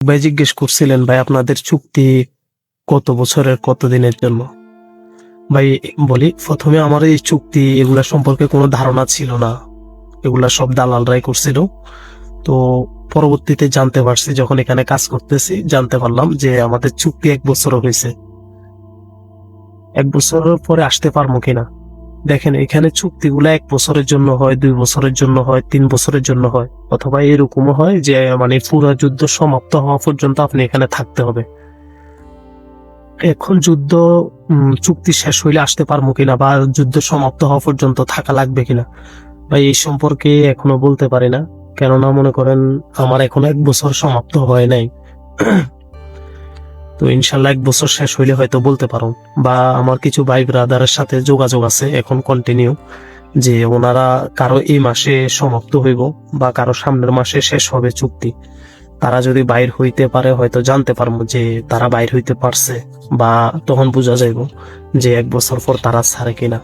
ভাই জিজ্ঞেস করছিলেন ভাই আপনাদের চুক্তি কত বছরের কত দিনের জন্য। ভাই বলি, প্রথমে আমার এই চুক্তি এগুলা সম্পর্কে কোনো ধারণা ছিল না, এগুলা সব দালালরাই করছিল। তো পরবর্তীতে জানতে পারছি, যখন এখানে কাজ করতেছি জানতে পারলাম যে আমাদের চুক্তি 1 বছর হয়েছে। 1 বছরের পরে আসতে পারবো কিনা। দেখেন এখানে চুক্তিগুলো 1 বছরের জন্য হয়, 2 বছরের জন্য হয়, 3 বছরের জন্য হয়, অথবা এরকমও হয় যে মানে পুরো যুদ্ধ সমাপ্ত হওয়া পর্যন্ত আপনি এখানে থাকতে হবে। এখন যুদ্ধ চুক্তি শেষ হইলে আসতে পারবো কিনা, বা যুদ্ধ সমাপ্ত হওয়া পর্যন্ত থাকা লাগবে কিনা, ভাই এই সম্পর্কে এখনো বলতে পারি না। কেননা মনে করেন আমার এখনো 1 বছর সমাপ্ত হয় নাই। তো ইনশাল্লাহ 1 বছর শেষ হইলে হয়তো বলতে পারো। বা আমার কিছু ভাই ব্রাদারের সাথে যোগাযোগ আছে এখন কন্টিনিউ, যে ওনারা কারো এই মাসে সমাপ্ত হইব বা কারো সামনের মাসে শেষ হবে চুক্তি। তারা যদি বাইর হইতে পারে হয়তো জানতে পারবো যে তারা বাইর হইতে পারছে, বা তখন বোঝা যাইব যে 1 বছর পর তারা ছাড়ে কিনা।